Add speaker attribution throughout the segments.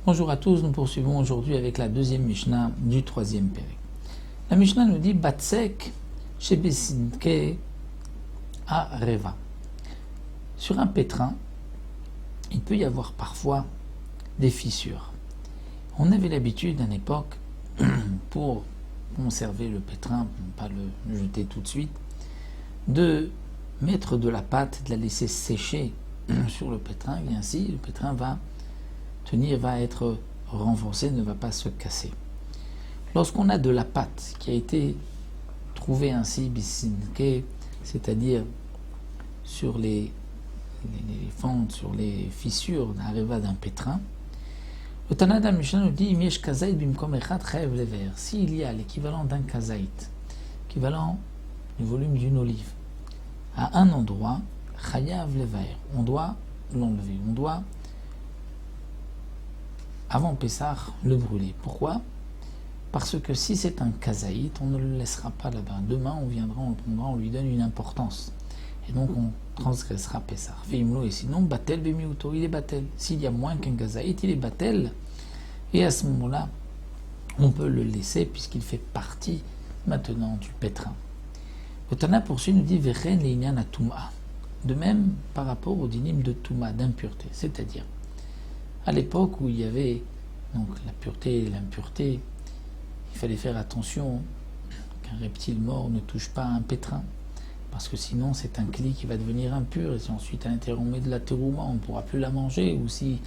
Speaker 1: Bonjour à tous, nous poursuivons aujourd'hui avec la deuxième Mishnah du troisième Pérec. La Mishnah nous dit Batsek Shebesinke à Reva. Sur un pétrin, il peut y avoir parfois des fissures. On avait l'habitude à une époque, pour conserver le pétrin, pour ne pas le jeter tout de suite, de mettre de la pâte, de la laisser sécher sur le pétrin, et ainsi le pétrin va être renforcé, ne va pas se casser. Lorsqu'on a de la pâte qui a été trouvée ainsi, bisinke, c'est-à-dire sur les fentes, sur les fissures d'un pétrin, le Tana de la Mishnah nous dit s'il y a l'équivalent d'un kazaït, équivalent du volume d'une olive, à un endroit, chayav levaer, on doit l'enlever, on doit avant Pessah le brûler. Pourquoi? Parce que si c'est un kazaït, on ne le laissera pas là-bas. Demain, on viendra, on le prendra, on lui donne une importance. Et donc, on transgressera Pessah. Veimlo, et sinon, batel bemiuto, il est batel. S'il y a moins qu'un kazaït, il est batel. Et à ce moment-là, on peut le laisser puisqu'il fait partie maintenant du pétrin. Le Tana poursuit, nous dit Vechen leinyan atuma. De même, par rapport au dinim de Touma, d'impureté. C'est-à-dire, à l'époque où il y avait donc la pureté et l'impureté, il fallait faire attention qu'un reptile mort ne touche pas un pétrin, parce que sinon c'est un cli qui va devenir impur, et si ensuite à l'intérieur on met de la terouma, on ne pourra plus la manger, ou si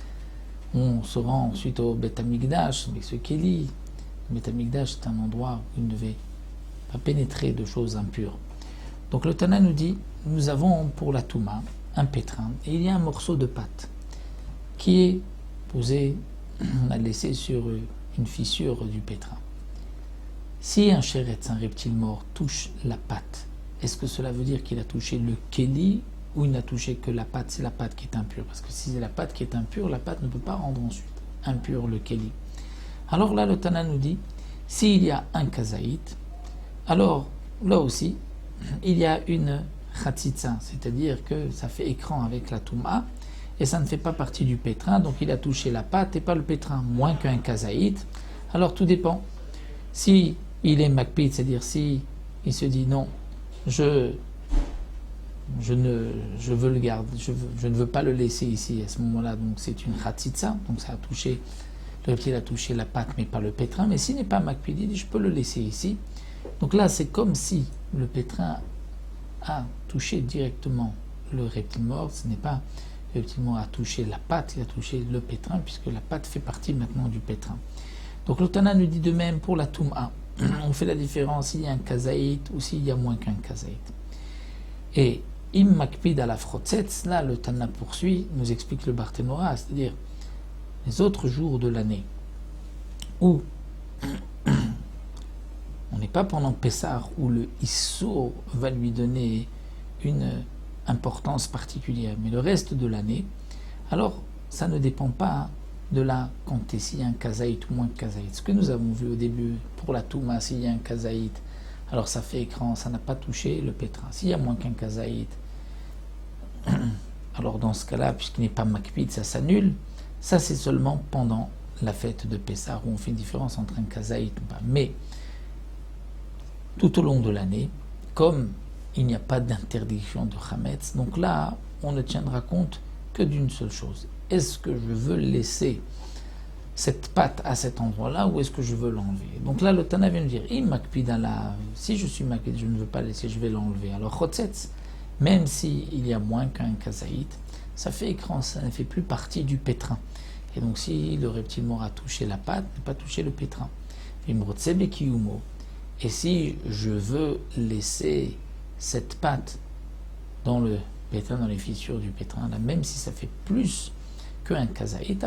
Speaker 1: on se rend ensuite au Beth Amikdash, avec ce kéli. Le Beth Amikdash, c'est un endroit où il ne devait pas pénétrer de choses impures. Donc le Tana nous dit, nous avons pour la Touma un pétrin, et il y a un morceau de pâte qui est posé, on a laissé sur une fissure du pétrin. Si un chéretz, un reptile mort, touche la pâte, est-ce que cela veut dire qu'il a touché le kéli ou il n'a touché que la pâte? C'est la pâte qui est impure, parce que si c'est la pâte qui est impure, la pâte ne peut pas rendre ensuite impur le kéli. Alors là, le Tana nous dit, s'il y a un kazaït, alors là aussi, il y a une khatsitsa, c'est-à-dire que ça fait écran avec la touma, et ça ne fait pas partie du pétrin, donc il a touché la pâte et pas le pétrin, moins qu'un kazaït. Alors tout dépend. Si il est makpid, c'est-à-dire si il se dit non, je veux le garder, je ne veux pas le laisser ici à ce moment-là, donc c'est une khatsitsa, donc ça a touché, le reptile a touché la pâte mais pas le pétrin, mais s'il n'est pas makpid, il dit je peux le laisser ici. Donc là c'est comme si le pétrin a touché directement le reptile mort, ce n'est pas le reptile mort a touché la pâte, il a touché le pétrin, puisque la pâte fait partie maintenant du pétrin. Donc le Tana nous dit de même pour la Touma. On fait la différence s'il y a un kazaït ou s'il y a moins qu'un kazaït. Et im makpid à la frotzetz, là le Tana poursuit, nous explique le Barthénora, c'est-à-dire les autres jours de l'année où on n'est pas pendant Pessah, où le Issour va lui donner une importance particulière, mais le reste de l'année, alors ça ne dépend pas de la compter s'il y a un kazaït ou moins de kazaït. Ce que nous avons vu au début pour la Touma, s'il y a un kazaït, alors ça fait écran, ça n'a pas touché le pétrin. S'il y a moins qu'un kazaït, alors dans ce cas-là, puisqu'il n'est pas makpid, ça s'annule. Ça c'est seulement pendant la fête de Pessah où on fait une différence entre un kazaït ou pas. Mais tout au long de l'année, comme il n'y a pas d'interdiction de Hametz, donc là, on ne tiendra compte que d'une seule chose. Est-ce que je veux laisser cette pâte à cet endroit-là ou est-ce que je veux l'enlever? Donc là, le Tana vient de dire, si je suis makpid, je ne veux pas laisser, je vais l'enlever. Alors, chotzetz, même s'il y a moins qu'un kazaït, ça fait écran, ça ne fait plus partie du pétrin. Et donc, si le reptile mort a touché la pâte, n'a pas touché le pétrin. Et si je veux laisser cette pâte dans le pétrin, dans les fissures du pétrin, là, même si ça fait plus qu'un kazaït,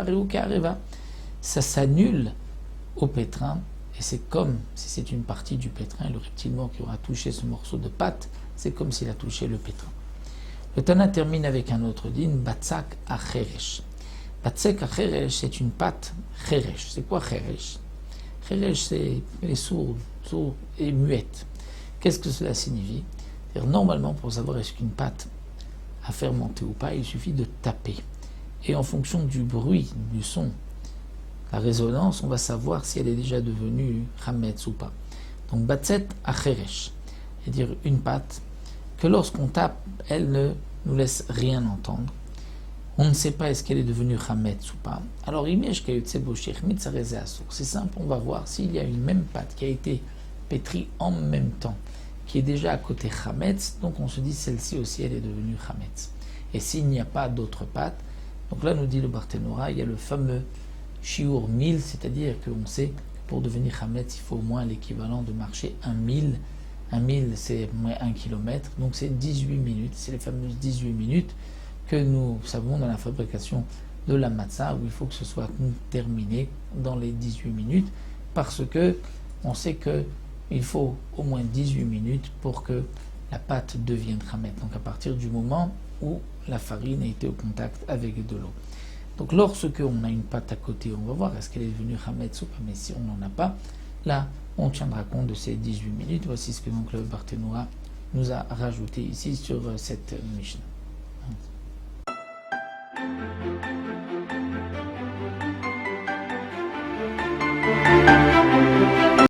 Speaker 1: ça s'annule au pétrin, et c'est comme si c'est une partie du pétrin, le reptile mort qui aura touché ce morceau de pâte, c'est comme s'il a touché le pétrin. Le Tana termine avec un autre din, Batsak acheresh. Batsak acheresh, c'est une pâte cheresh. C'est quoi cheresh? Cheresh, c'est les sourds et muettes. Qu'est-ce que cela signifie? Normalement, pour savoir est-ce qu'une pâte a fermenté ou pas, il suffit de taper. Et en fonction du bruit, du son, la résonance, on va savoir si elle est déjà devenue chametz ou pas. Donc batzet acheresh, c'est-à-dire une pâte que lorsqu'on tape, elle ne nous laisse rien entendre. On ne sait pas est-ce qu'elle est devenue chametz ou pas. Alors c'est simple, on va voir s'il y a une même pâte qui a été pétrie en même temps, qui est déjà à côté chametz, donc on se dit celle-ci aussi elle est devenue chametz. Et s'il n'y a pas d'autre pâte, donc là nous dit le Barthénora, il y a le fameux shiur 1000, c'est-à-dire qu'on sait que pour devenir chametz, il faut au moins l'équivalent de marcher 1000. 1000 c'est moins 1 km, donc c'est 18 minutes, c'est les fameuses 18 minutes que nous savons dans la fabrication de la matzah, où il faut que ce soit terminé dans les 18 minutes, parce que on sait qu'il faut au moins 18 minutes pour que la pâte devienne chametz, donc à partir du moment où la farine a été au contact avec de l'eau. Donc lorsque on a une pâte à côté, on va voir est-ce qu'elle est devenue chametz ou pas, mais si on n'en a pas, là on tiendra compte de ces 18 minutes. Voici ce que donc le Barthénora nous a rajouté ici sur cette Mishnah.